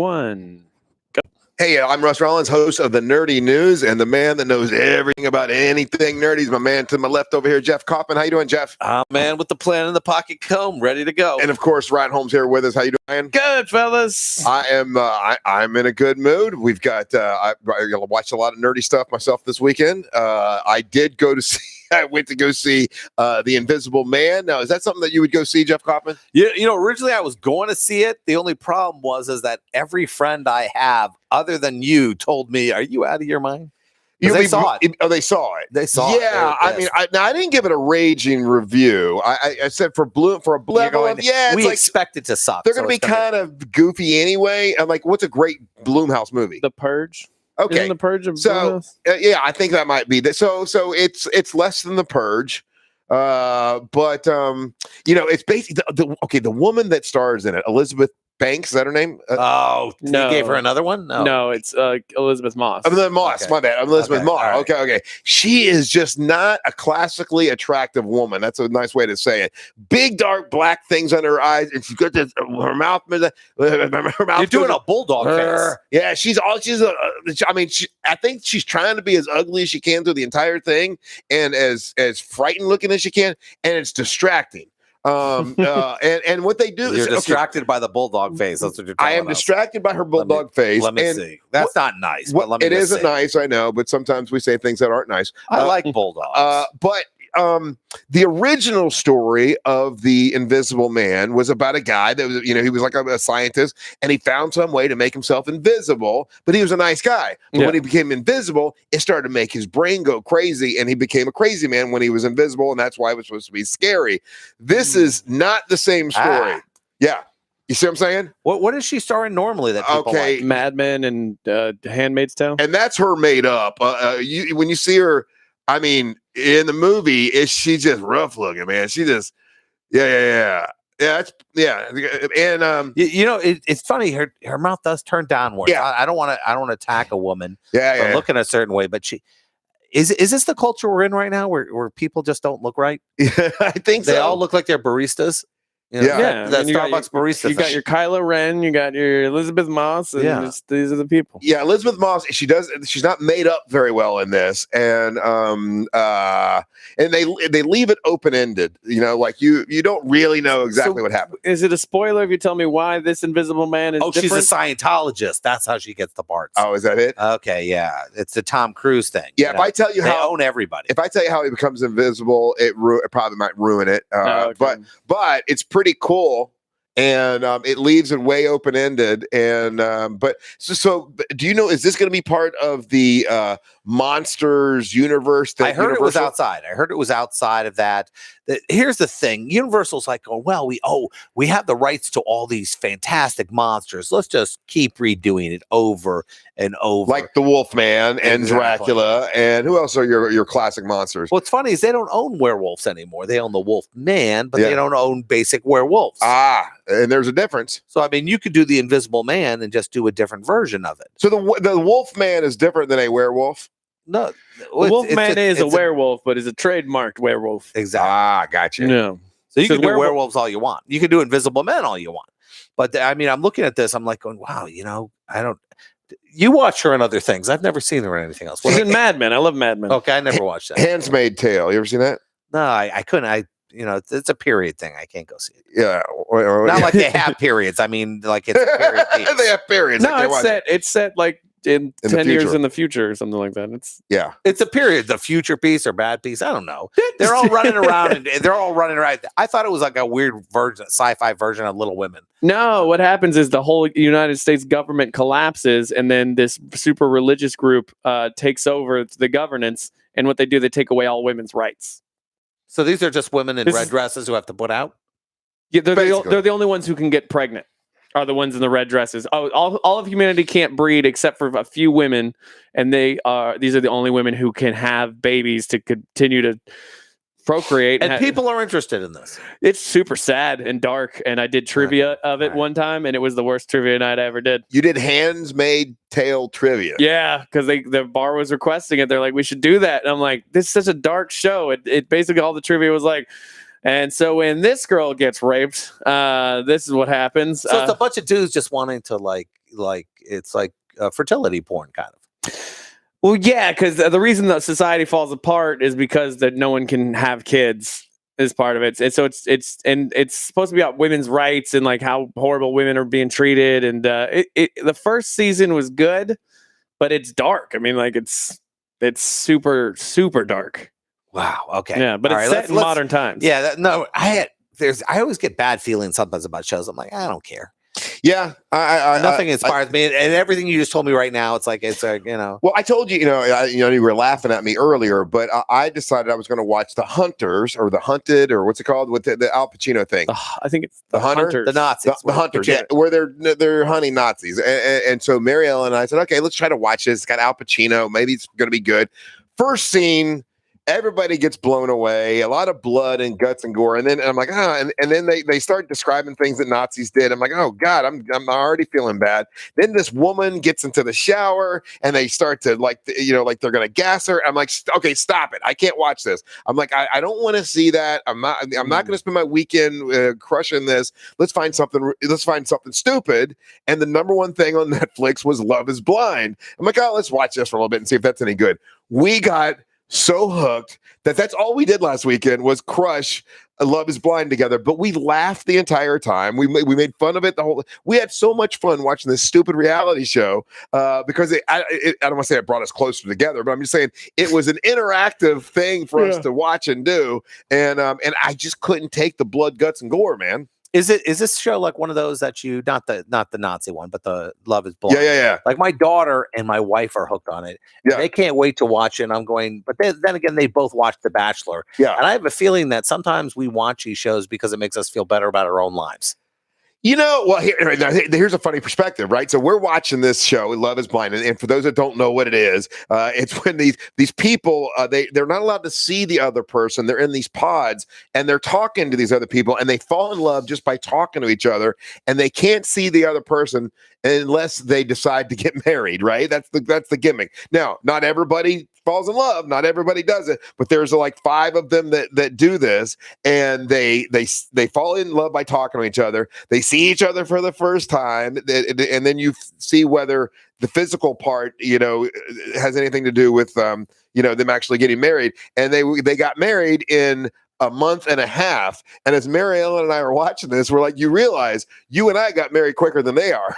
one. Hey, I'm Russ Rollins, host of the Nerdy News, and the man that knows everything about anything nerdy is my man to my left over here, Jeff Kaufman. How you doing, Jeff? Man with the plan in the pocket comb, ready to go. And of course, Ryan Holmes here with us. How you doing? Good, fellas. I am. I'm in a good mood. We've got. I watched a lot of nerdy stuff myself this weekend. I did go to see. I went to go see The Invisible Man. Now, is that something that you would go see, Jeff Kaufman? Yeah, originally I was going to see it. The only problem is that every friend I have, other than you, told me, "Are you out of your mind?" They saw it. Oh, they saw it. They saw it. Yeah, I mean, I didn't give it a raging review. I said for a level of, we expect it to suck. They're going to be kind of goofy anyway. I'm like, what's a great Blumhouse movie? The Purge. Okay, Isn't The Purge of so yeah, I think that might be that. So it's less than The Purge, but it's basically the woman that stars in it, Elizabeth Banks, is that her name? No. You gave her another one? No, it's Elizabeth Moss. Elizabeth Moss, Okay. my bad. Elizabeth Moss. Right. Okay. She is just not a classically attractive woman. That's a nice way to say it. Big, dark, black things under her eyes, and she's got this, her mouth. You're doing a bulldog face. Yeah, I think she's trying to be as ugly as she can through the entire thing, and as frightened looking as she can, and it's distracting. And what they do You're is distracted by the bulldog face. That's what you're talking I am about. distracted by her bulldog face. Let me see. That's not nice. But let me it just isn't see. nice, I know, but sometimes we say things that aren't nice. I like bulldogs. But the original story of The Invisible Man was about a guy that was, he was like a scientist, and he found some way to make himself invisible, but he was a nice guy. But when he became invisible, it started to make his brain go crazy, and he became a crazy man when he was invisible, and that's why it was supposed to be scary. This is not the same story. Yeah. You see what I'm saying? What is she starring normally that people like? Mad Men and Handmaid's Tale. And that's her made up. When you see her, I mean, in the movie, she's just rough looking, man. She just, yeah. And it's funny. Her mouth does turn downwards. Yeah. I don't want to attack a woman for looking a certain way, but she is this the culture we're in right now, where people just don't look right? I think They so. all look like they're baristas. Yeah. The Starbucks barista. You got your Kylo Ren, you got your Elizabeth Moss, and these are the people. Yeah, Elizabeth Moss. She's not made up very well in this, and they leave it open ended. Like you don't really know exactly what happened. Is it a spoiler if you tell me why this Invisible Man is different? She's a Scientologist. That's how she gets the parts. Oh, is that it? Okay, yeah, it's the Tom Cruise thing. Yeah, if I tell you they how own everybody. If I tell you how he becomes invisible, it probably might ruin it. Okay. But it's pretty cool, and it leaves it way open ended. And but do you know? Is this going to be part of the Monsters universe? I heard it was outside. I heard it was outside of that. Here's the thing: Universal's like, we have the rights to all these fantastic monsters. Let's just keep redoing it over and over, like the Wolfman and Dracula, and who else are your classic monsters? What's funny is they don't own werewolves anymore. They own the Wolfman, but they don't own basic werewolves. And there's a difference. So I mean, you could do the Invisible Man and just do a different version of it. So the Wolfman is different than a werewolf. No, the Wolfman is a werewolf, but is a trademarked werewolf. Exactly. Gotcha. No. So you can do werewolves all you want. You can do Invisible Men all you want. But I mean, I'm looking at this. I'm like going, wow, I don't. You watch her in other things. I've never seen her in anything else. She's in Mad Men. I love Mad Men. Okay, I never watched that. Handmaid's Tale. You ever seen that? No, I couldn't. It's a period thing. I can't go see it. Yeah. Not like they have periods. I mean, like it's a period piece. They have periods. No, it's set like in 10 years in the future or something like that. It's a period. The future piece or bad piece. I don't know. They're all running around I thought it was like a weird sci-fi version of Little Women. No, what happens is the whole United States government collapses, and then this super religious group takes over the governance. And what they do, they take away all women's rights. So these are just women in red dresses who have to put out? Yeah, they're the only ones who can get pregnant. Are the ones in the red dresses. All of humanity can't breed except for a few women, and these are the only women who can have babies to continue to procreate. And people are interested in this. It's super sad and dark, and I did trivia of it one time, and it was the worst trivia night I ever did. You did Handmaid's Tale trivia? Yeah, because the bar was requesting it. They're like, we should do that. And I'm like, this is such a dark show. It basically, all the trivia was like, and so when this girl gets raped, this is what happens. So it's a bunch of dudes just wanting to it's like fertility porn kind of. Well, yeah, because the reason that society falls apart is because that no one can have kids is part of it. And so it's supposed to be about women's rights and like how horrible women are being treated. And the first season was good, but it's dark. I mean, like it's super, super dark. Wow. Okay. Yeah, but it's set in modern times. Yeah. I always get bad feelings sometimes about shows. I'm like, I don't care. Yeah, nothing inspires me, and everything you just told me right now, it's like Well, I told you, you were laughing at me earlier, but I decided I was going to watch The Hunters or The Hunted or what's it called with the Al Pacino thing. I think it's The Hunter, Hunters. The Nazis, the Hunters, yeah, where they're hunting Nazis, and so Mary Ellen and I said, okay, let's try to watch this. It's got Al Pacino, maybe it's going to be good. First scene. Everybody gets blown away, a lot of blood and guts and gore. And then I'm like, and then they start describing things that Nazis did. I'm like, oh God, I'm already feeling bad. Then this woman gets into the shower and they start to like they're going to gas her. I'm like, okay, stop it. I can't watch this. I'm like, I don't want to see that. I'm not going to spend my weekend crushing this. Let's find something stupid. And the number one thing on Netflix was Love is Blind. I'm like, oh, let's watch this for a little bit and see if that's any good. We got so hooked that's all we did last weekend was crush Love is Blind together, but we laughed the entire time. We made fun of it we had so much fun watching this stupid reality show because I don't want to say it brought us closer together, but I'm just saying it was an interactive thing for us to watch and do, and I just couldn't take the blood, guts, and gore, man. Is this show like one of those that you not the Nazi one, but the Love is Blind? Yeah. Like my daughter and my wife are hooked on it. Yeah. They can't wait to watch it. And I'm going, but then again, they both watched The Bachelor. Yeah. And I have a feeling that sometimes we watch these shows because it makes us feel better about our own lives. Well, here's a funny perspective, right? So we're watching this show, Love is Blind, and for those that don't know what it is, it's when these people they're not allowed to see the other person. They're in these pods and they're talking to these other people, and they fall in love just by talking to each other, and they can't see the other person unless they decide to get married, right? That's the gimmick. Now, not everybody falls in love, not everybody does it, but there's like 5 of them that do this, and they fall in love by talking to each other. They see each other for the first time, and then you see whether the physical part has anything to do with them actually getting married. And they got married in a month and a half. And as Mary Ellen and I are watching this, we're like, you realize you and I got married quicker than they are,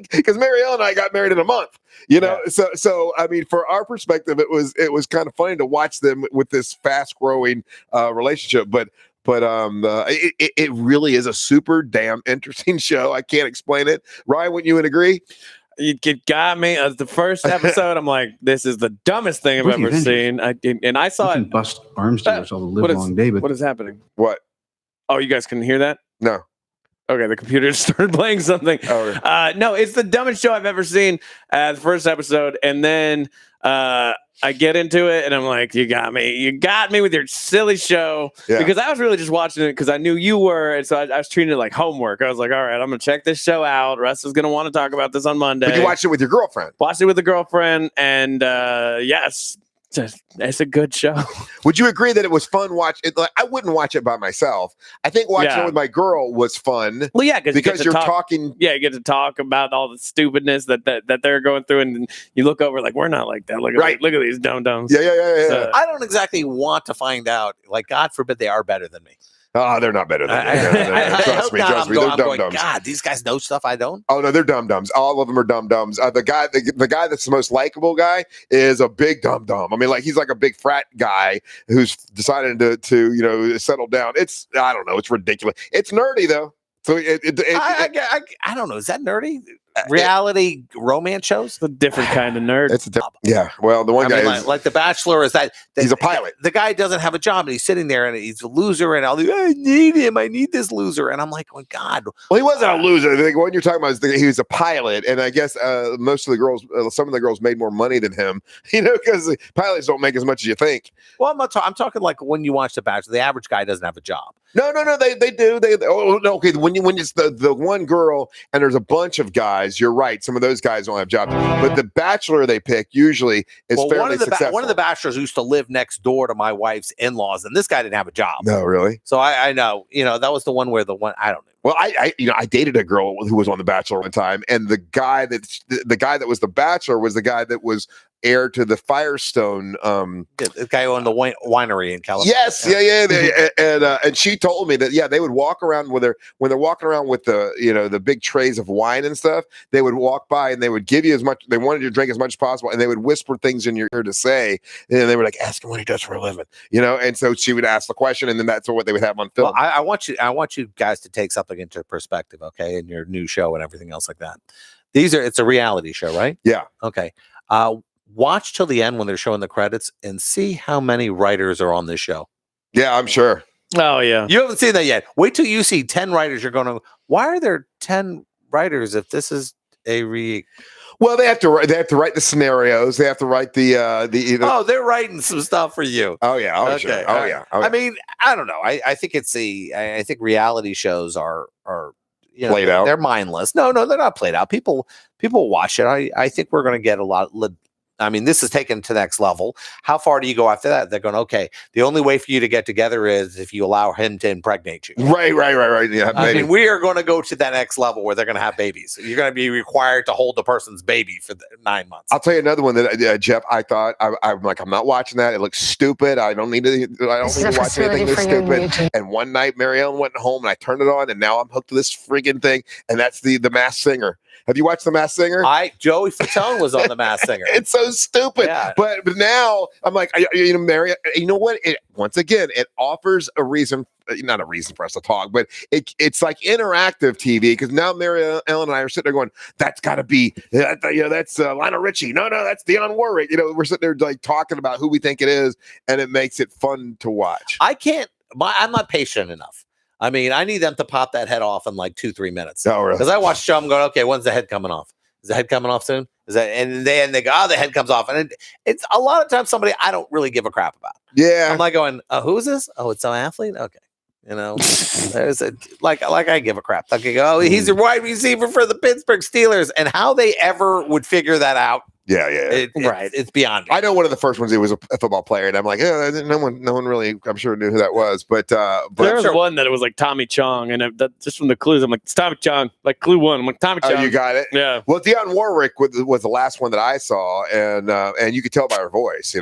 because Mary Ellen and I got married in a month. Yeah. So I mean, for our perspective, it was kind of funny to watch them with this fast growing relationship, but it really is a super damn interesting show. I can't explain it. Ryan, wouldn't you agree? You got me. As the first episode, I'm like, this is the dumbest thing I've ever seen. I saw it. Bust arms dealers all the live long day. But what is happening? What? Oh, you guys couldn't hear that? No. Okay, the computer started playing something. Oh. No, it's the dumbest show I've ever seen. The first episode, and then I get into it, and I'm like, you got me with your silly show. Yeah. Because I was really just watching it because I knew you were, and so I was treating it like homework. I was like, all right, I'm gonna check this show out. Russ is gonna want to talk about this on Monday. But you watched it with your girlfriend. Watched it with the girlfriend, and yes. It's a good show. Would you agree that it was fun watching? I wouldn't watch it by myself. I think watching it with my girl was fun. Well, yeah, because you're talking. Yeah, you get to talk about all the stupidness that they're going through, and you look over like, we're not like that. Look at these dum-dums. Yeah. So, I don't exactly want to find out. Like, God forbid they are better than me. Oh, they're not better than me. Trust me. They're dum-dums. God, these guys know stuff I don't. Oh, no, they're dum-dums. All of them are dum-dums. The guy that's the most likable guy is a big dum-dum. I mean, like, he's like a big frat guy who's decided to settle down. I don't know. It's ridiculous. It's nerdy, though. So I don't know. Is that nerdy? Reality romance shows? It's a different kind of nerd. Yeah. Well, the one guy is like The Bachelor is that he's a pilot. The guy doesn't have a job and he's sitting there and he's a loser and I need him. I need this loser. And I'm like, oh God. Well, he wasn't a loser. The one you're talking about is he was a pilot, and I guess most of the girls, some of the girls made more money than him. Because pilots don't make as much as you think. Well, I'm talking like when you watch The Bachelor, the average guy doesn't have a job. No, they do. Okay. When it's the one girl and there's a bunch of guys, you're right. Some of those guys don't have jobs, but the Bachelor they pick usually is fairly successful. One of the Bachelors used to live next door to my wife's in-laws, and this guy didn't have a job. No, really? So I know, that was the one where I don't know. Well, I dated a girl who was on The Bachelor one time, and the guy that was the Bachelor was the guy that was heir to the Firestone. The guy on the winery in California. Yes, and she told me that they would walk around when they're walking around with the big trays of wine and stuff. They would walk by and they would give you as much. They wanted you to drink as much as possible, and they would whisper things in your ear to say. And they were like, "Ask him what he does for a living," And so she would ask the question, and then that's what they would have on film. Well, I want you guys to take something into perspective, okay, in your new show and everything else like that. It's a reality show, right? Yeah. Okay. Watch till the end when they're showing the credits and see how many writers are on this show. Yeah, I'm sure. Oh yeah. You haven't seen that yet. Wait till you see 10 writers. You're going to, why are there 10 writers if this is Well, they have to write the scenarios. They have to write the Oh, they're writing some stuff for you. Oh yeah. Oh, Okay. sure. Oh yeah. Oh, yeah. I mean, I don't know. I think I think reality shows are played out. They're mindless. No, they're not played out. People watch it. I think we're going to get a lot. I mean, this is taken to the next level. How far do you go after that? They're going, okay, the only way for you to get together is if you allow him to impregnate you. Right. Yeah, I mean, we are going to go to that next level where they're going to have babies. You're going to be required to hold the person's baby for 9 months. I'll tell you another one that Jeff, I thought I'm like, I'm not watching that. It looks stupid. I don't need to watch anything that's stupid. And one night, Mary Ellen went home and I turned it on, and now I'm hooked to this friggin' thing. And that's the Masked Singer. Have you watched The Masked Singer? Joey Fatone was on The Masked Singer. It's so stupid. Yeah. But now I'm like, Mary, you know what? Once again, it offers a reason, not a reason for us to talk, but it's like interactive TV, because now Mary Ellen and I are sitting there going, that's got to be, that's Lionel Richie. No, that's Dionne Warwick. We're sitting there like talking about who we think it is, and it makes it fun to watch. I'm not patient enough. I mean, I need them to pop that head off in like 2-3 minutes. Oh, really? Because I watched show, I'm going, okay, when's the head coming off? Is the head coming off soon? And they go, oh, the head comes off. And it's a lot of times somebody I don't really give a crap about. Yeah. I'm like going, who is this? Oh, it's some athlete? Okay. There's like I give a crap. Like, he's a wide receiver for the Pittsburgh Steelers. And how they ever would figure that out. Yeah. It's beyond me. I know one of the first ones, he was a football player, and I'm like, no one really, I'm sure, knew who that was. But there was one that it was like Tommy Chong, and that just from the clues, I'm like, it's Tommy Chong, like clue one. I'm like, Tommy Chong. Oh, you got it. Yeah. Well, Dionne Warwick was the last one that I saw, and you could tell by her voice,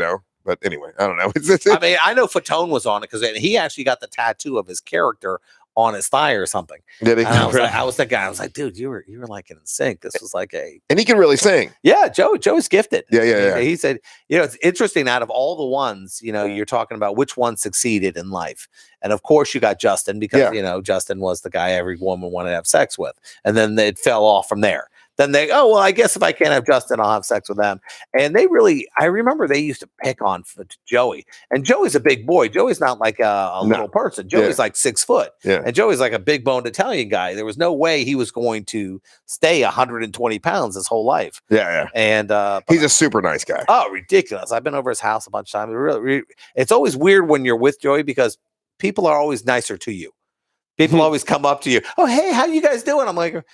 But anyway, I don't know. I mean, I know Fatone was on it because he actually got the tattoo of his character on his thigh or something. Did he? I was thinking, I was like, dude, you were like in sync. This was like and he can really sing. Yeah, Joe's gifted. Yeah. He said, it's interesting. Out of all the ones, you're talking about which one succeeded in life, and of course you got Justin because Justin was the guy every woman wanted to have sex with, and then it fell off from there. Then I guess if I can't have Justin, I'll have sex with them. And I remember they used to pick on Joey. And Joey's a big boy. Joey's not like a little person. Joey's like 6 foot. Yeah. And Joey's like a big boned Italian guy. There was no way he was going to stay 120 pounds his whole life. Yeah. And he's a super nice guy. Oh, ridiculous. I've been over his house a bunch of times. It's always weird when you're with Joey because people are always nicer to you. People always come up to you. Oh, hey, how you guys doing? I'm like,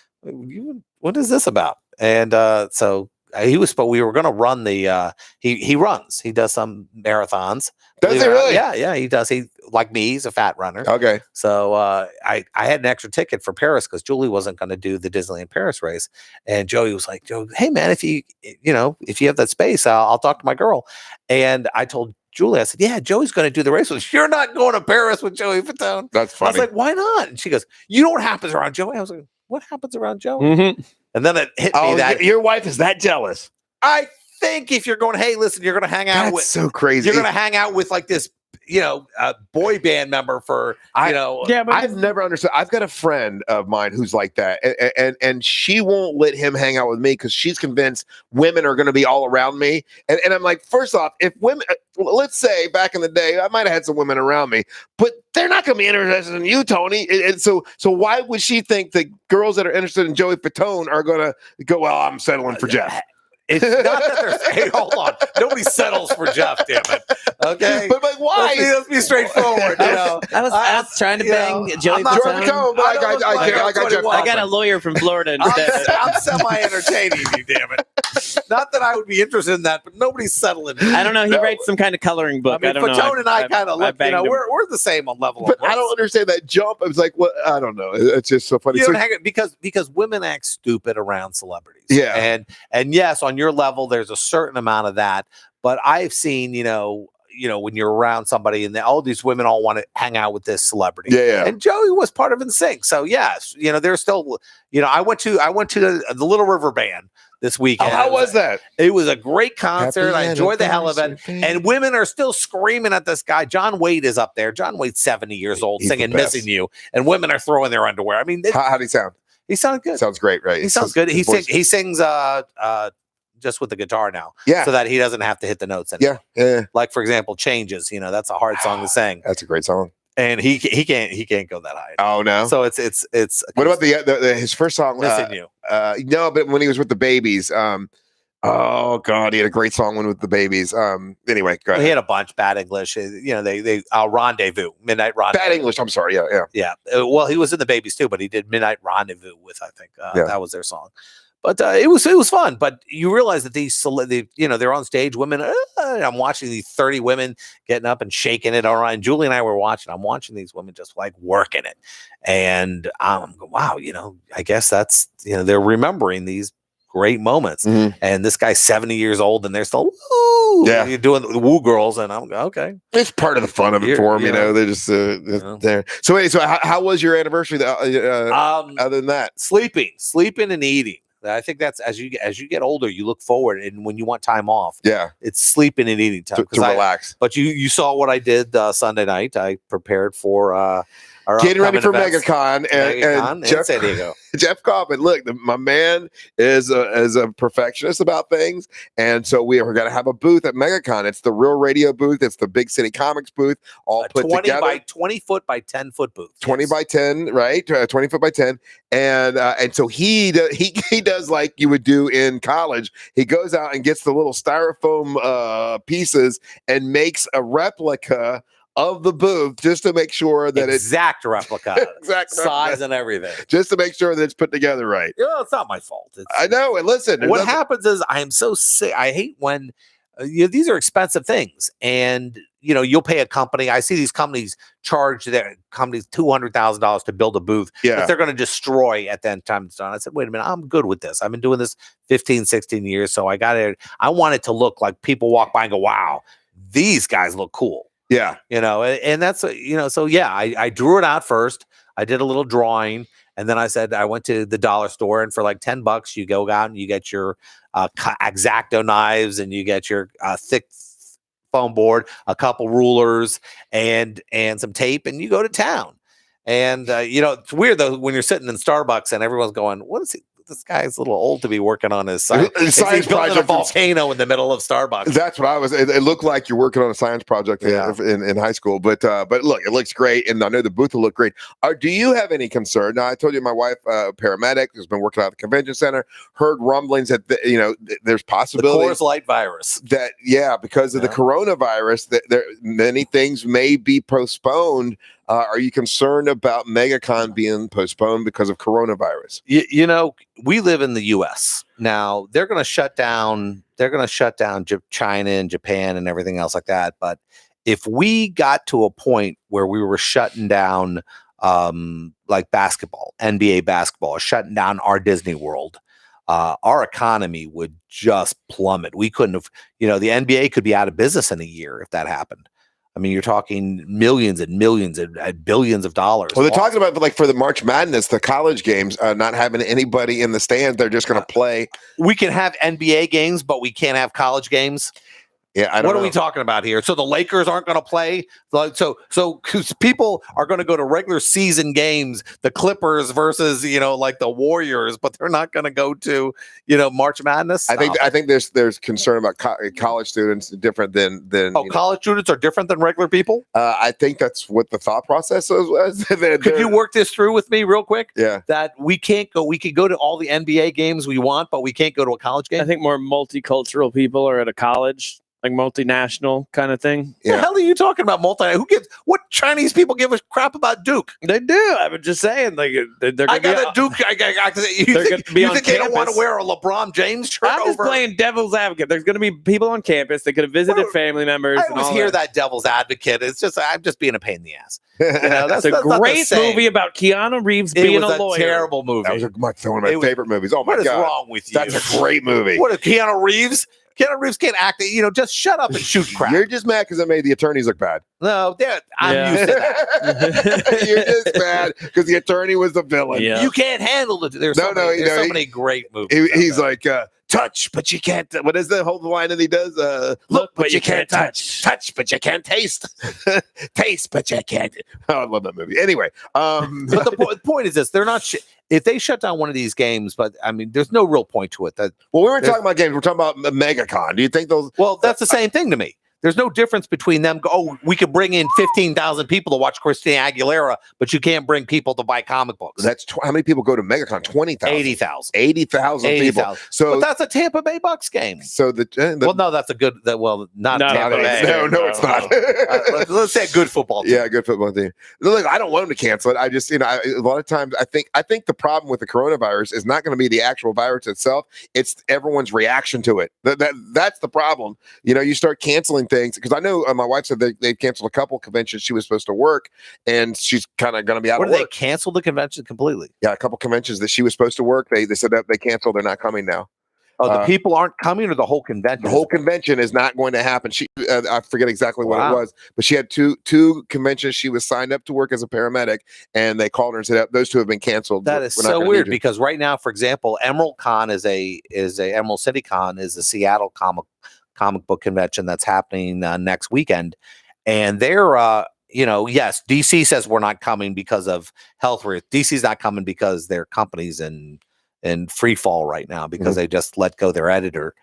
what is this about? And so we were going to run the he runs. He does some marathons. Does he really? Yeah, he does. He like me, he's a fat runner. Okay. So I had an extra ticket for Paris because Julie wasn't going to do the Disneyland Paris race. And Joey was like, hey man, if you have that space, I'll talk to my girl. And I told Julie, I said, yeah, Joey's going to do the race with us. You're not going to Paris with Joey Fatone. That's funny. I was like, why not? And she goes, you know what happens around Joey? I was like, what happens around Joey? Mm-hmm. And then it hit me that your wife is that jealous. I think if you're going, hey, listen, you're going to hang out That's with so crazy. You're going to hang out with like this, boy band member for, Yeah, but I've never understood. I've got a friend of mine who's like that, and she won't let him hang out with me because she's convinced women are going to be all around me. And I'm like, first off, if women, let's say back in the day, I might have had some women around me, but they're not going to be interested in you, Tony. And so why would she think that girls that are interested in Joey Fatone are going to go, well, I'm settling for Jeff? It's not that there's, hey, hold on. Nobody settles for Jeff, damn it. Okay. But like, why? Let's be straightforward. I was trying to bang Joey Fatone. I got I got a lawyer from Florida instead. I'm semi-entertaining you, damn it. Not that I would be interested in that, but nobody's settling. I don't know. He writes some kind of coloring book. I don't know. Fatone and I kind of look. We're the same on level. But I don't understand that jump. I was like, what? I don't know. It's just so funny. You don't hang it because women act stupid around celebrities. Yeah, and yes, on your level, there's a certain amount of that. But I've seen, when you're around somebody and all these women all want to hang out with this celebrity. Yeah. And Joey was part of NSYNC. So yes, there's still, I went to the Little River Band this weekend. Oh, how was that? It was a great concert. Happy I enjoyed the hell of it. anniversary. And women are still screaming at this guy. John Wade is up there. John Wade's 70 years old, He's singing the best. "Missing You," and women are throwing their underwear. I mean, How did he sound? he sounded good. Sounds great, right? He sounds good. He sings just with the guitar now, Yeah. so that he doesn't have to hit the notes anymore. Yeah. Like for example, "Changes." That's a hard song to sing, That's a great song. and he can't go that high. Oh no. So it's What about his first song? "Missing You"? No, but when he was with the Babies, oh god, he had a great song when with the Babies. Anyway, go Well, ahead. he had a bunch. Bad English. They Rendezvous, Midnight Rendezvous. Bad English. I'm sorry. Yeah. Yeah. Well, he was in the Babies too, but he did Midnight Rendezvous with, I think, that was their song. But it was fun. But you realize that they're on stage. Women, I'm watching these 30 women getting up and shaking it. All right. And Julie and I were watching. I'm watching these women just like working it. And I'm going, wow, I guess that's, they're remembering these great moments. Mhm. And this guy's 70 years old and they're still, woo, Yeah. you're doing the woo girls. And I'm okay. It's part of the fun of it for him, They're just there. So wait, so how was your anniversary? Other than that, Sleeping and eating. I think that's as you get older, you look forward, and when you want time off, yeah, it's sleeping and eating time to relax. But you saw what I did Sunday night. I prepared for our getting ready for events. MegaCon and Jeff, San Diego. Jeff Kaufman, look, my man is a perfectionist about things, and so we're going to have a booth at MegaCon. It's the Real Radio booth. It's the Big City Comics booth, all put 20 together. by 20 foot by 10 foot booth. 20 by 10, right? 20 foot by 10. And so he does like you would do in college. He goes out and gets the little styrofoam pieces and makes a replica of the booth just to make sure that exact replica, exact size and everything, just to make sure that it's put together right. It's not my fault. I know. And listen, what happens is I am so sick. I hate when these are expensive things, and you'll pay a company. I see these companies charge their companies $200,000 to build a booth that they're going to destroy at the end time it's done. I said, wait a minute, I'm good with this. I've been doing this 15, 16 years, so I want it to look like people walk by and go, wow, these guys look cool. Yeah. And that's, so yeah, I drew it out first. I did a little drawing. And then I said, I went to the dollar store, and for like $10, you go out and you get your X-Acto knives, and you get your thick foam board, a couple rulers, and some tape, and you go to town. And, it's weird though, when you're sitting in Starbucks and everyone's going, what is he? This guy's a little old to be working on his science project. A volcano in the middle of Starbucks. That's what I was. It looked like you're working on a science project in high school. But look, it looks great, and I know the booth will look great. Do you have any concern? Now, I told you my wife, paramedic, has been working out at the convention center. Heard rumblings that there's possibility the Coors Light virus. That because of the coronavirus, that there many things may be postponed. Are you concerned about MegaCon being postponed because of coronavirus? We live in the U.S. now. They're going to shut down. They're going to shut down China and Japan and everything else like that. But if we got to a point where we were shutting down, like basketball, NBA basketball, shutting down our Disney World, our economy would just plummet. We couldn't have. The NBA could be out of business in a year if that happened. I mean, you're talking millions and millions and billions of dollars. Well, they're talking about like for the March Madness, the college games, not having anybody in the stands. They're just going to play. We can have NBA games, but we can't have college games. Yeah, I don't know. What are we talking about here? So the Lakers aren't going to play. So people are going to go to regular season games, the Clippers versus like the Warriors, but they're not going to go to March Madness. I think there's concern about college students different than college students are different than regular people. I think that's what the thought process was. Could you work this through with me real quick? Yeah, that we can't go. We could go to all the NBA games we want, but we can't go to a college game. I think more multicultural people are at a college like multinational kind of thing. The hell are you talking about? Who gives? What Chinese people give a crap about Duke? They do. I'm just saying, like they're gonna I got a Duke. You think they don't want to wear a LeBron James shirt? I'm just playing devil's advocate. There's going to be people on campus that could have visited family members. I always hear that devil's advocate. It's just I'm just being a pain in the ass. You know, that's a great movie about Keanu Reeves being a lawyer. Terrible movie. That was one of my favorite movies. Oh my God, what is wrong with you? That's a great movie. What is Keanu Reeves? Keanu Reeves can't act. Just shut up and shoot crap. You're just mad because I made the attorneys look bad. No, I'm used to that. You're just mad because the attorney was the villain. Yeah. You can't handle it. There's so many great movies. He's like, touch, but you can't. What is the whole line that he does? Look, but you can't touch. Touch, but you can't taste. Taste, but you can't. Oh, I love that movie. Anyway, but the point is this: they're not. If they shut down one of these games, but I mean, there's no real point to it. We weren't talking about games. We're talking about MegaCon. Do you think those? Well, that's the same thing to me. There's no difference between them. We could bring in 15,000 people to watch Christina Aguilera, but you can't bring people to buy comic books. That's how many people go to MegaCon? 20,000, 80,000, 80,000 people. So, but that's a Tampa Bay Bucks game. So well, no, that's a good. Not Tampa Bay. No, it's not. Let's say a good football team. Yeah, good football team. Look, I don't want them to cancel it. I just, a lot of times, I think the problem with the coronavirus is not going to be the actual virus itself. It's everyone's reaction to it. That's the problem. You start canceling things because I know my wife said they canceled a couple conventions she was supposed to work, and she's kind of going to be out of work. They canceled the convention completely? Yeah, a couple conventions that she was supposed to work. They said that they canceled. They're not coming now. Oh, the people aren't coming, or the whole convention? The whole convention is not going to happen. She, I forget exactly what it was, but she had two conventions. She was signed up to work as a paramedic, and they called her and said those two have been canceled. That is so weird because right now, for example, Emerald Con is Emerald City Con is a Seattle comic book convention that's happening next weekend, and they're yes, DC says we're not coming because of health risks. DC's not coming because their company's in free fall right now because they just let go their editor,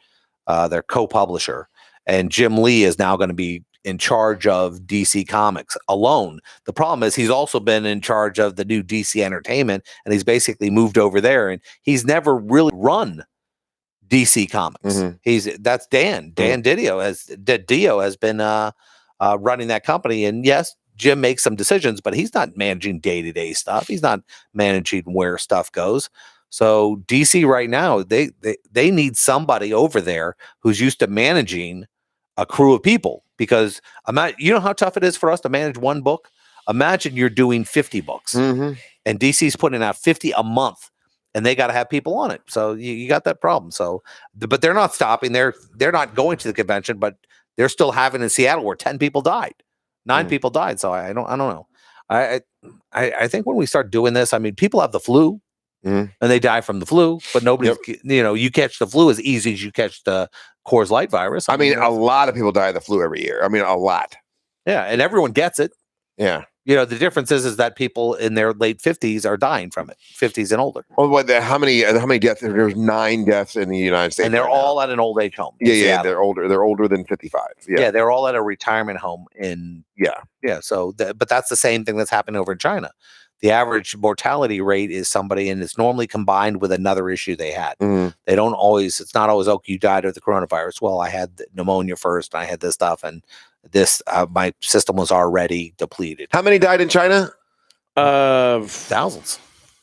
their co-publisher, and Jim Lee is now going to be in charge of DC Comics alone. The problem is he's also been in charge of the new DC Entertainment, and he's basically moved over there, and he's never really run DC Comics. That's Dan Didio has been running that company, and yes, Jim makes some decisions, but he's not managing day-to-day stuff. He's not managing where stuff goes. So DC right now, they need somebody over there who's used to managing a crew of people, because you know how tough it is for us to manage one book. Imagine you're doing 50 books, and DC's putting out 50 a month, and they got to have people on it. So you got that problem. So, but they're not stopping. They're not going to the convention, but they're still having in Seattle where 10 people died, 9 people died. So I don't know. I think when we start doing this, I mean, people have the flu. And they die from the flu, but nobody, you catch the flu as easy as you catch the Coors Light virus. I mean, a lot of people die of the flu every year. I mean, a lot. Yeah, and everyone gets it. Yeah. The difference is that people in their late 50s are dying from it, 50s and older. Well, how many deaths? There's 9 deaths in the United States, and they're all at an old age home. Yeah, they're older. They're older than 55. Yeah, they're all at a retirement home yeah. So, but that's the same thing that's happening over in China. The average mortality rate is somebody, and it's normally combined with another issue they had. They don't always, it's not always, you died of the coronavirus. Well, I had pneumonia first, and I had this stuff, and this, my system was already depleted. How many died in China? Thousands.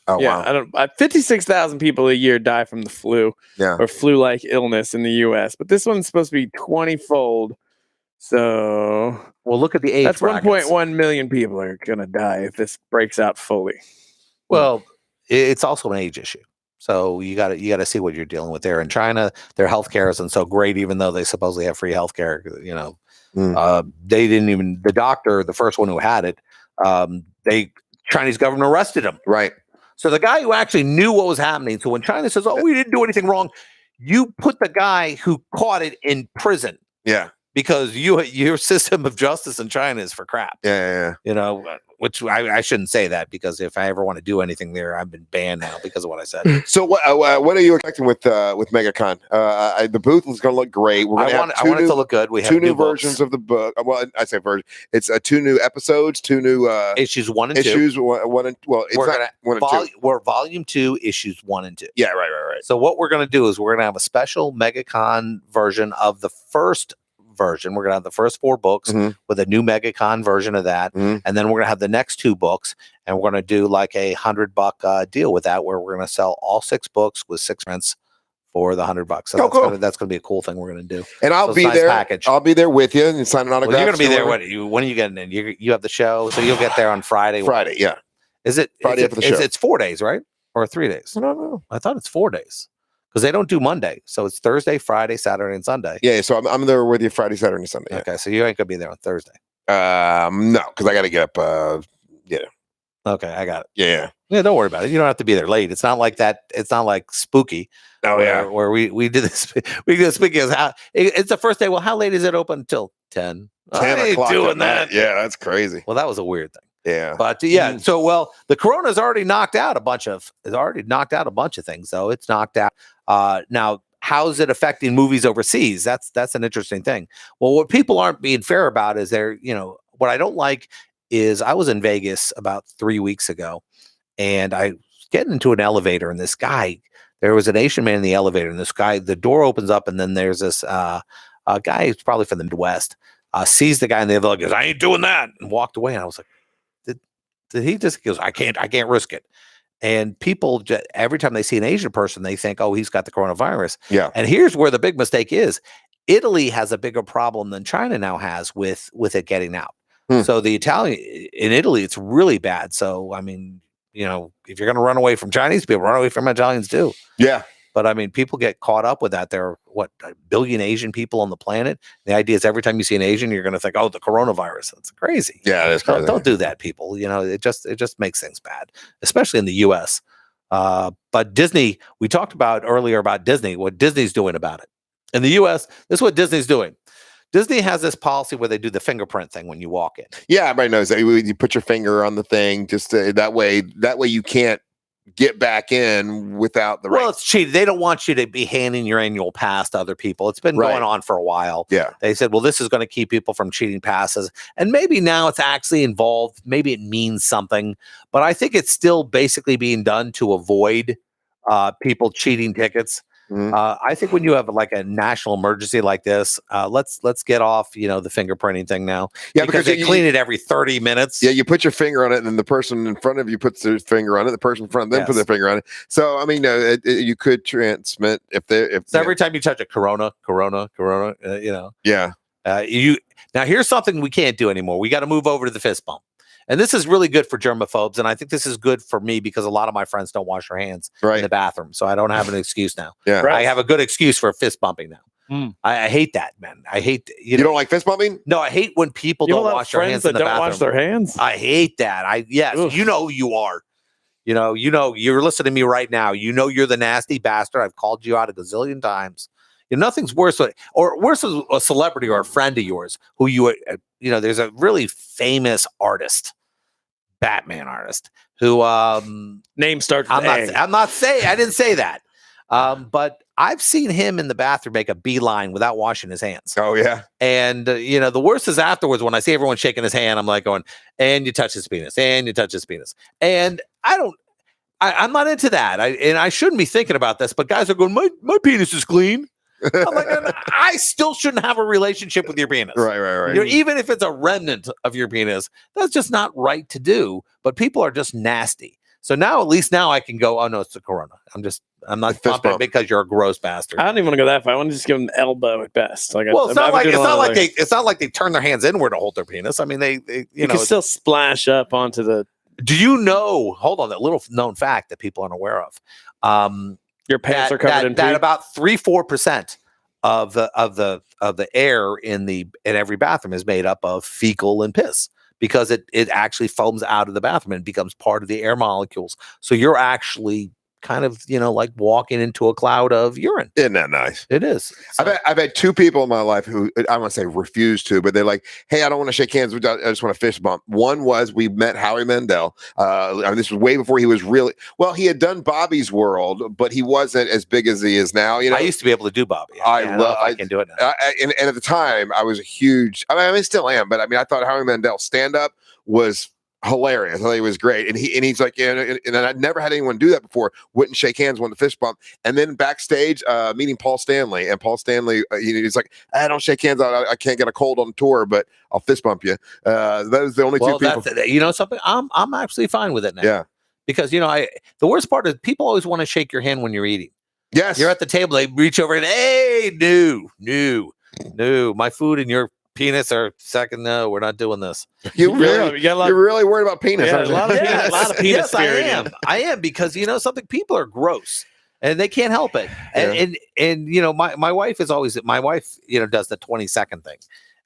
Oh, yeah, wow. 56,000 people a year die from the flu or flu-like illness in the U.S., but this one's supposed to be 20-fold. So, well, look at the age. That's 1.1 million people are going to die if this breaks out fully. Well, it's also an age issue. So you got to see what you're dealing with there. In China, their healthcare isn't so great, even though they supposedly have free healthcare. They didn't even, the doctor, the first one who had it, Chinese government arrested him. Right. So the guy who actually knew what was happening. So when China says, "Oh, we didn't do anything wrong," you put the guy who caught it in prison. Yeah. Because your system of justice in China is for crap. Yeah. Which I shouldn't say that, because if I ever want to do anything there, I've been banned now because of what I said. So what are you expecting with MegaCon? The booth is going to look great. I want it to look good. We have 2 new versions of the book. Well, I say version. It's 2 new episodes, 2 new issues 1 and 2. Issues 1 and we're volume 2, issues 1 and 2. Yeah, right. So what we're going to do is we're going to have a special MegaCon version of the first version. We're going to have the first 4 books with a new MegaCon version of that. And then we're going to have the next 2 books. And we're going to do like a $100 deal with that, where we're going to sell all 6 books with 6 prints for the $100. So that's going to be a cool thing we're going to do. And I'll be there. Package. I'll be there with you and sign an autograph. Well, you're going to be there. When are you getting in? You have the show, so you'll get there on Friday. Friday, yeah. Is it Friday after the show? It's 4 days, right? Or 3 days? I don't know. I thought it's 4 days because they don't do Monday, so it's Thursday, Friday, Saturday, and Sunday. Yeah, so I'm there with you Friday, Saturday, and Sunday. Yeah. Okay, so you ain't gonna be there on Thursday. No, because I got to get up. Okay, I got it. Yeah. Yeah, don't worry about it. You don't have to be there late. It's not like that. It's not like Spooky. Oh yeah, where we did this. We did Spooky. It's the first day. Well, how late is it open until 10? 10 o'clock. Doing that. Yeah, that's crazy. Well, that was a weird thing. Yeah, but yeah. So the Corona's already knocked out a bunch of. It's already knocked out a bunch of things. Though it's knocked out. Now, how's it affecting movies overseas? That's an interesting thing. Well, what people aren't being fair about is what I don't like is I was in Vegas about 3 weeks ago, and I was getting into an elevator, and this guy, there was an Asian man in the elevator, and this guy, the door opens up, and then there's this guy who's probably from the Midwest, sees the guy in the elevator, goes, "I ain't doing that," and walked away. And I was like, did he just goes, I can't risk it. And people, every time they see an Asian person, they think, oh, he's got the coronavirus. Yeah. And here's where the big mistake is. Italy has a bigger problem than China now has with it getting out. So in Italy, it's really bad. So, I mean, if you're going to run away from Chinese people, run away from Italians too. Yeah. But I mean, people get caught up with that. There are, 1 billion Asian people on the planet. The idea is every time you see an Asian, you're going to think, oh, the coronavirus. That's crazy. Yeah, that's crazy. Don't do that, people. It just makes things bad, especially in the U.S. But Disney, we talked about earlier about Disney, what Disney's doing about it. In the U.S., this is what Disney's doing. Disney has this policy where they do the fingerprint thing when you walk in. Yeah, everybody knows that. You put your finger on the thing, just that way you can't get back in without the Well, it's cheating. They don't want you to be handing your annual pass to other people. It's been going on for a while. Yeah. They said, well, this is going to keep people from cheating passes. And maybe now it's actually involved. Maybe it means something. But I think it's still basically being done to avoid people cheating tickets. I think when you have like a national emergency like this, let's get off, the fingerprinting thing now. Yeah, because they clean it every 30 minutes. Yeah, you put your finger on it, and then the person in front of you puts their finger on it. The person in front of them put their finger on it. So I mean, you could transmit every time you touch a corona. Yeah. Now here's something we can't do anymore. We got to move over to the fist bump. And this is really good for germaphobes. And I think this is good for me because a lot of my friends don't wash their hands in the bathroom. So I don't have an excuse now. Yeah. I have a good excuse for fist bumping now. I hate that, man. I hate, you don't like fist bumping? No, I hate when people don't wash their hands in the bathroom. Wash their hands? I hate that. Yes, Ugh. You know you are. You're listening to me right now. You're the nasty bastard. I've called you out a gazillion times. Nothing's worse, or worse is a celebrity or a friend of yours who there's a really famous artist, Batman artist, who name starts with A. I'm not saying I didn't say that, but I've seen him in the bathroom make a beeline without washing his hands. Oh yeah, and the worst is afterwards when I see everyone shaking his hand. I'm like going, and you touch his penis, and you touch his penis, and I'm not into that. I shouldn't be thinking about this, but guys are going, my penis is clean. I'm like, I still shouldn't have a relationship with your penis. Right. Even if it's a remnant of your penis, that's just not right to do. But people are just nasty. So at least now I can go, oh no, it's the corona. I'm not bumping because you're a gross bastard. I don't even want to go that far. I want to just give them an elbow at best. It's not like they turn their hands inward to hold their penis. I mean, they can still splash up onto the. Do you know? Hold on, that little known fact that people aren't aware of. Your pants are covered in that about 3-4% of the air in every bathroom is made up of fecal and piss because it actually foams out of the bathroom and becomes part of the air molecules. So you're actually kind of like walking into a cloud of urine. Isn't that nice? It is. So, I've had 2 people in my life who I want to say refused to, but they're like, hey, I don't want to shake hands. I just want to fist bump. One was we met Howie Mandel. This was way before he was he had done Bobby's World, but he wasn't as big as he is now. I used to be able to do Bobby. I can do it now. And at the time I was a huge, I still am, but I thought Howie Mandel stand up was hilarious. I thought he was great, and he's like, and I'd never had anyone do that before. Wouldn't shake hands, wanted to fist bump, and then backstage meeting Paul Stanley, and Paul Stanley, he's like, I don't shake hands. I can't get a cold on tour, but I'll fist bump you. Those the only two people. You know something? I'm actually fine with it now. Yeah, because the worst part is people always want to shake your hand when you're eating. Yes, you're at the table, they reach over and hey, no, my food and your penis are second. No, we're not doing this. You're really worried about penis. Yeah, a lot of penis. Yes, I am because something. People are gross and they can't help it. And my wife is always does the 20-second thing.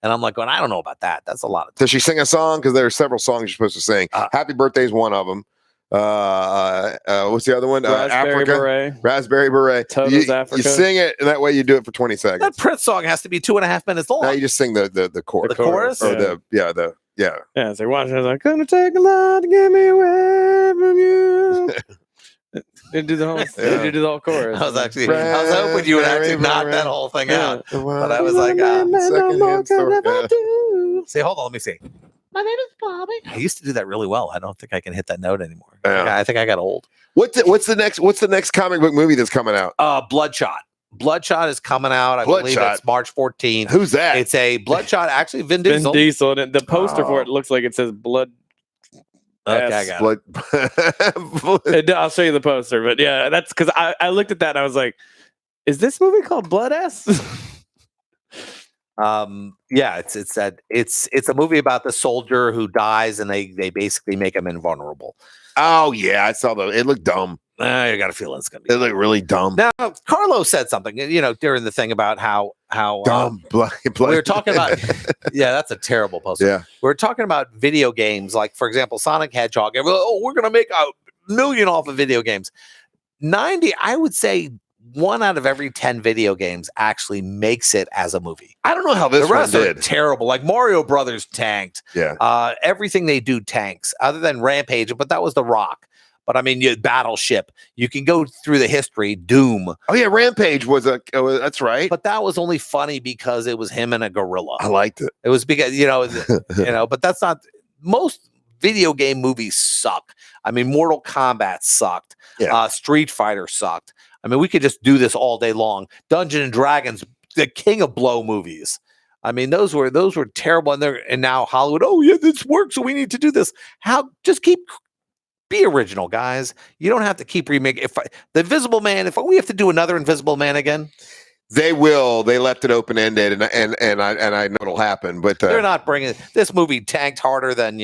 And I'm like going, I don't know about that. That's a lot of time. Does she sing a song? Because there are several songs you're supposed to sing. Happy Birthday is one of them. What's the other one? Raspberry Beret. Raspberry Beret. Toto's Africa. You sing it, and that way you do it for 20 seconds. That Prince song has to be 2.5 minutes long. No, you just sing the chorus. The chorus? Or Yeah, it's like watching. I was like, gonna take a lot to get me away from you. They do the whole chorus. I was hoping you would actually knock that whole thing out, but I was like, See, hold on, let me see. My name is Bobby. I used to do that really well. I don't think I can hit that note anymore. I think I got old. What's the next comic book movie that's coming out? Bloodshot. Bloodshot is coming out. I believe it's March 14th. Who's that? It's a Bloodshot. Actually, Vin Diesel. Vin Diesel. And the poster for it looks like it says blood. Okay, I got it. I'll show you the poster. But yeah, that's because I looked at that and I was like, is this movie called Blood S? It's a movie about the soldier who dies and they basically make him invulnerable. Oh yeah, I saw it looked dumb. I got a feeling it's gonna be. It looked really dumb. Now, Carlos said something, during the thing about how dumb. We were talking about. Yeah, that's a terrible poster. Yeah, we were talking about video games, like for example, Sonic Hedgehog. We're gonna make $1 million off of video games. 90, I would say. 1 out of every 10 video games actually makes it as a movie. I don't know how this the rest one are did. Terrible. Like Mario Brothers tanked. Yeah. Everything they do tanks, other than Rampage, but that was The Rock. But I mean, Battleship. You can go through the history. Doom. Oh yeah, Rampage was that's right. But that was only funny because it was him and a gorilla. I liked it. It was because but that's not most video game movies suck. I mean, Mortal Kombat sucked. Yeah. Street Fighter sucked. I mean, we could just do this all day long. Dungeons and Dragons, the king of blow movies. I mean, those were terrible. And now Hollywood. Oh yeah, this works. So we need to do this. Be original, guys. You don't have to keep remaking. The Invisible Man. If we have to do another Invisible Man again, they will. They left it open ended, and I know it'll happen. But they're not bringing this movie tanked harder than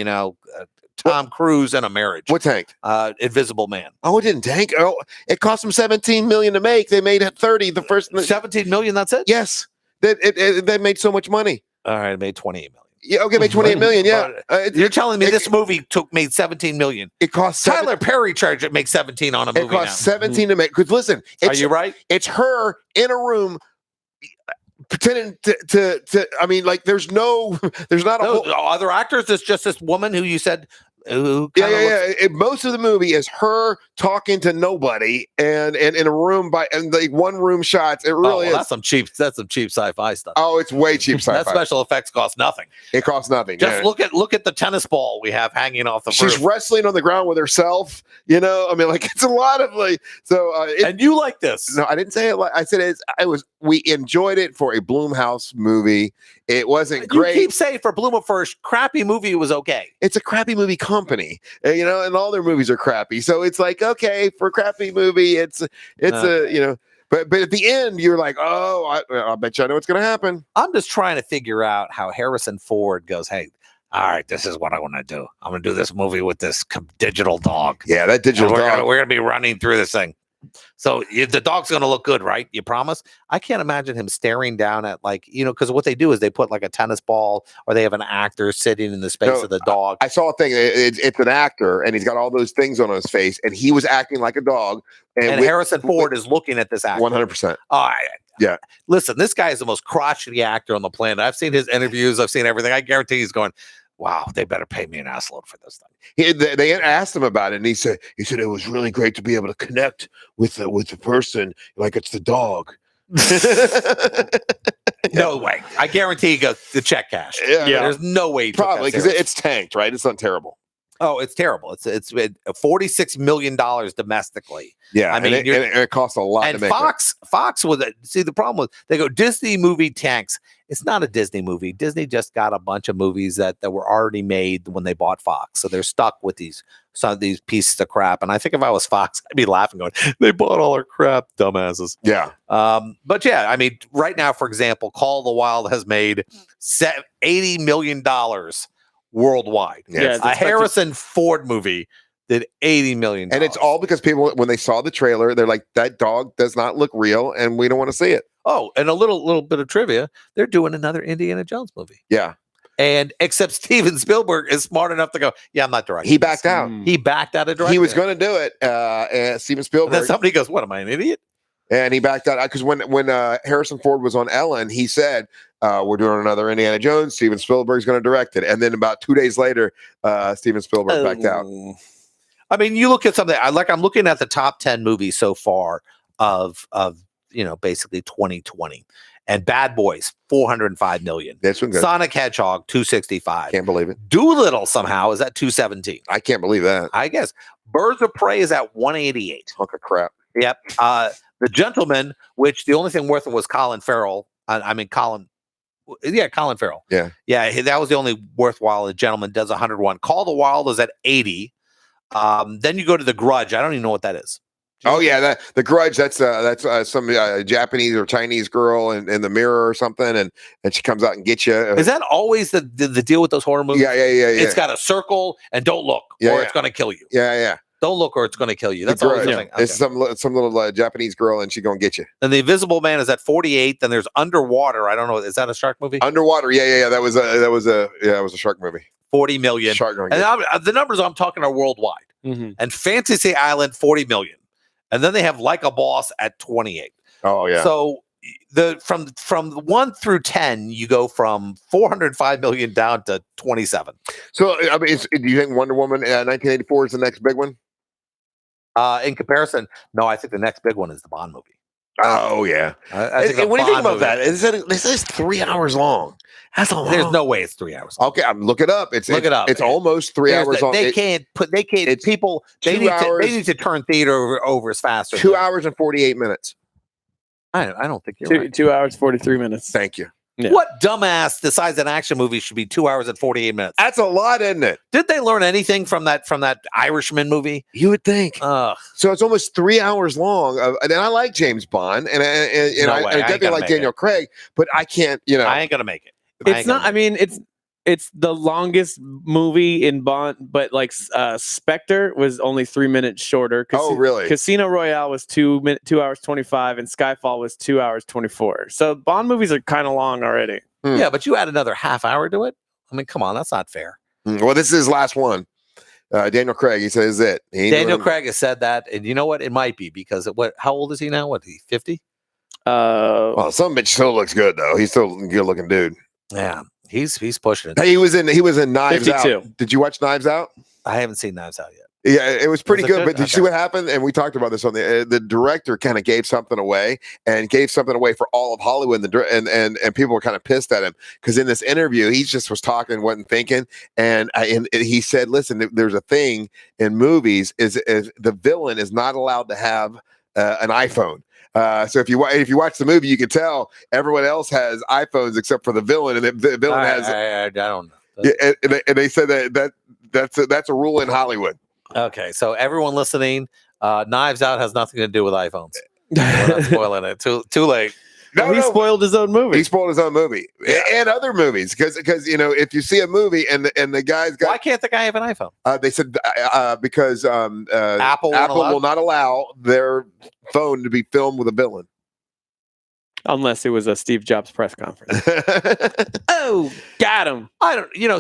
Tom Cruise and a marriage. What tanked? Invisible Man. Oh, it didn't tank. Oh, it cost them $17 million to make. They made it 30. The first $17 million. That's it. Yes, they made so much money. All right, it made $28 million. Yeah, okay, made $28 million. Yeah, you're telling me this movie made $17 million? It cost Tyler Perry charged it make 17 on a movie. It cost 17 to make. Because listen, are you right? It's her in a room. Pretending to I mean, like there's not other actors. It's just this woman who you said most of the movie is her talking to nobody and in a room like one room shots. It really is. That's some cheap sci-fi stuff. Oh, it's way cheap sci-fi. That special effects cost nothing. It costs nothing. Just look at the tennis ball we have hanging off the roof. She's wrestling on the ground with herself. I mean, like it's a lot of and you like this? No, I didn't say it. I said we enjoyed it for a Blumhouse movie. It wasn't great. You keep saying for Blumhouse, for a crappy movie, it was okay. It's a crappy movie company, and all their movies are crappy. So it's like, okay, for a crappy movie, it's but at the end, you're like, oh, I bet you I know what's going to happen. I'm just trying to figure out how Harrison Ford goes, hey, all right, this is what I want to do. I'm going to do this movie with this digital dog. Yeah, that digital dog. We're going to be running through this thing. So the dog's going to look good, right? You promise? I can't imagine him staring down at because what they do is they put like a tennis ball or they have an actor sitting in the space of the dog. I saw a thing. It's an actor and he's got all those things on his face and he was acting like a dog. And Harrison Ford is looking at this actor. 100%. Yeah. Listen, this guy is the most crotchety actor on the planet. I've seen his interviews. I've seen everything. I guarantee he's going, wow, they better pay me an assload for this thing. They asked him about it, and he said it was really great to be able to connect with the person like it's the dog. No way. I guarantee he goes the check cash. Yeah. There's no way. Probably because it's tanked, right? It's not terrible. Oh, it's terrible. It's $46 million domestically. Yeah, I mean, and it costs a lot and to make. Fox was see the problem was they go Disney movie tanks. It's not a Disney movie. Disney just got a bunch of movies that were already made when they bought Fox, so they're stuck with some of these pieces of crap. And I think if I was Fox, I'd be laughing, going, "They bought all our crap, dumbasses." Yeah. But yeah, I mean, right now, for example, Call of the Wild has made $80 million worldwide. Yeah, a Harrison Ford movie did $80 million, and it's all because people, when they saw the trailer, they're like, "That dog does not look real, and we don't want to see it." Oh, and a little bit of trivia: they're doing another Indiana Jones movie. Yeah, and except Steven Spielberg is smart enough to go, "Yeah, I'm not directing." He backed out. He backed out of directing. He was going to do it. And Steven Spielberg. And then somebody goes, "What am I, an idiot?" And he backed out because when Harrison Ford was on Ellen, he said, "We're doing another Indiana Jones. Steven Spielberg's going to direct it." And then about 2 days later, Steven Spielberg backed out. I mean, you look at something I'm looking at the top 10 movies so far of basically 2020, and Bad Boys 405 million. That's one good. Sonic Hedgehog 265. Can't believe it. Doolittle somehow is at 217. I can't believe that. I guess Birds of Prey is at 188. Hunk of crap. Yep. The Gentleman, which the only thing worth it was Colin Farrell. Colin Farrell. Yeah. Yeah, that was the only worthwhile. The Gentleman does 101. Call of the Wild is at 80. Then you go to The Grudge. I don't even know what that is. Oh yeah, the Grudge. That's some Japanese or Chinese girl in the mirror or something, and she comes out and gets you. Is that always the deal with those horror movies? Yeah. It's got a circle and don't look, or it's going to kill you. Yeah. Don't look, or it's going to kill you. That's always the thing. Okay. It's some little Japanese girl, and she's going to get you. And The Invisible Man is at 48. Then there's Underwater. I don't know. Is that a shark movie? Underwater. Yeah. That was a shark movie. 40 million. Shark going. And the numbers I'm talking are worldwide. Mm-hmm. And Fantasy Island 40 million. And then they have Like a Boss at 28. Oh yeah. So from 1 through 10, you go from 405 million down to 27. So I mean, do you think Wonder Woman 1984 is the next big one? In comparison, no, I think the next big one is the Bond movie. Oh yeah. I think what do you think about that? This is 3 hours long. That's a long. There's no way it's 3 hours long. Okay, I'm look it up. It's almost 3 hours long. They need to turn theater over as faster. 2 hours and 48 minutes. I don't think you're right. 2 hours 43 minutes. Thank you. Yeah. What dumbass decides an action movie should be 2 hours and 48 minutes? That's a lot, isn't it? Did they learn anything from that Irishman movie? You would think. Ugh. So it's almost 3 hours long. And I like James Bond, and I definitely like Daniel Craig, but I can't. I ain't gonna make it. It's not. I mean, it's the longest movie in Bond, but like Spectre was only 3 minutes shorter. Oh, really? Casino Royale was 2 hours 25, and Skyfall was 2 hours 24. So Bond movies are kind of long already. Yeah, but you add another half hour to it. I mean, come on, that's not fair. Well, this is his last one. Daniel Craig, he says it. Daniel Craig has said that, and you know what? It might be because how old is he now? What, he 50? Well, some bitch still looks good though. He's still a good looking dude. Yeah, he's pushing it. Hey, he was in Knives 52. Out. Did you watch Knives Out? I haven't seen Knives Out yet. Yeah, it was pretty good. But did you see Okay. what happened? And we talked about this on the director kind of gave something away for all of Hollywood, and people were kind of pissed at him because in this interview he just was talking, wasn't thinking, and he said, "Listen, there's a thing in movies is the villain is not allowed to have an iPhone." So if you watch the movie, you can tell everyone else has iPhones except for the villain, and the villain has. I don't know. Yeah, and they said that's a rule in Hollywood. Okay, so everyone listening, Knives Out has nothing to do with iPhones. We're not spoiling it. Too late. No, he spoiled his own movie. He spoiled his own movie and other movies because if you see a movie and the guy's got, Why can't the guy have an iPhone? they said because Apple will not allow their phone to be filmed with a villain. Unless it was a Steve Jobs press conference. Oh, got him.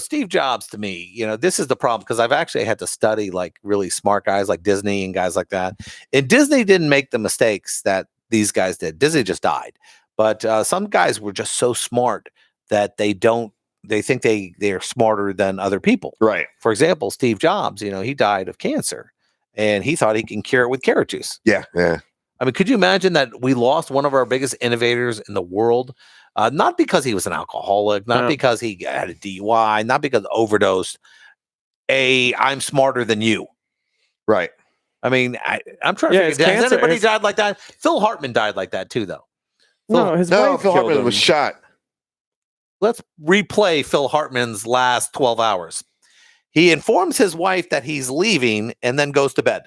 Steve Jobs to me, this is the problem because I've actually had to study like really smart guys like Disney and guys like that. And Disney didn't make the mistakes that these guys did. Disney just died. But some guys were just so smart that they think they're smarter than other people. Right. For example, Steve Jobs, he died of cancer and he thought he can cure it with carrot juice. Yeah. I mean, could you imagine that we lost one of our biggest innovators in the world? Not because he was an alcoholic, not because he had a DUI, not because overdosed. I'm smarter than you. Right. I mean, I'm trying to Yeah, figure, it's has anybody cancer. died like that? Phil Hartman died like that too, though. No, his No, wife Phil killed Hartman him. was shot. Let's replay Phil Hartman's last 12 hours. He informs his wife that he's leaving and then goes to bed.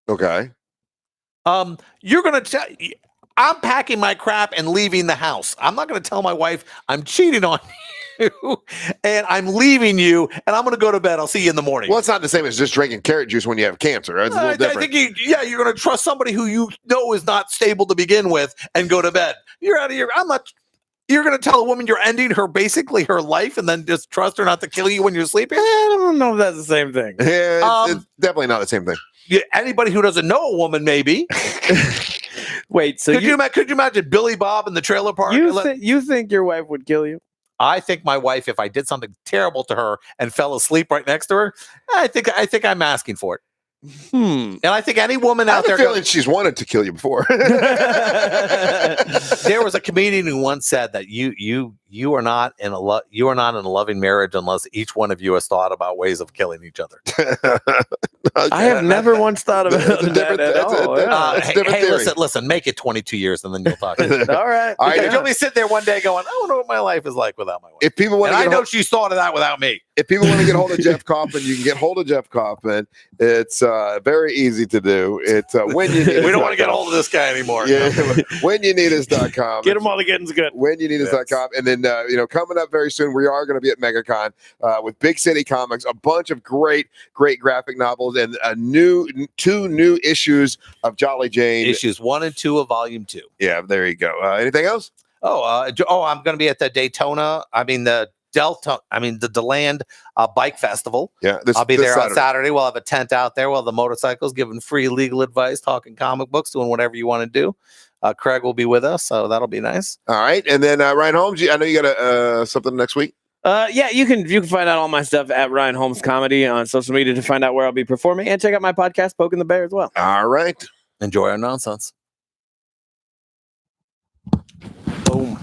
Okay. You're going to I'm packing my crap and leaving the house. I'm not going to tell my wife I'm cheating on you and I'm leaving you and I'm going to go to bed. I'll see you in the morning. Well, it's not the same as just drinking carrot juice when you have cancer. It's a little different. I think you're going to trust somebody who you know is not stable to begin with and go to bed. You're out of here. You're going to tell a woman you're ending basically her life and then just trust her not to kill you when you're sleeping? I don't know if that's the same thing. Yeah, it's definitely not the same thing. Yeah, anybody who doesn't know a woman, maybe. Wait, so could you imagine Billy Bob in the trailer park? You think your wife would kill you? I think my wife, if I did something terrible to her and fell asleep right next to her, I think I'm asking for it. And I think any woman out there, I feel that she's wanted to kill you before. There was a comedian who once said that you are not in a loving marriage unless each one of you has thought about ways of killing each other. I have never once thought about that at all. Hey, listen, make it 22 years and then you'll talk. All right. Because you'll be sitting there one day going, I wonder what my life is like without my wife. If people want to, I know she's thought of that without me. If people want to get hold of Jeff Coffin, you can get hold of Jeff Coffin. It's very easy to do. It's when you need. We don't want to get hold of this guy anymore. Yeah, whenyouneedus.com. Get him while the getting's good. Whenyouneedus.com. And then coming up very soon, we are going to be at MegaCon with Big City Comics, a bunch of great graphic novels, and two new issues of Jolly Jane. Issues 1 and 2 of Volume 2. Yeah, there you go. Anything else? I'm going to be at the Daytona. The DeLand Bike Festival. Yeah, I'll be there on Saturday. We'll have a tent out there. We'll have the motorcycles, giving free legal advice, talking comic books, doing whatever you want to do. Craig will be with us, so that'll be nice. All right, and then Ryan Holmes, I know you got something next week. Yeah, you can find out all my stuff at Ryan Holmes Comedy on social media to find out where I'll be performing, and check out my podcast, Poking the Bear, as well. All right, enjoy our nonsense. Boom.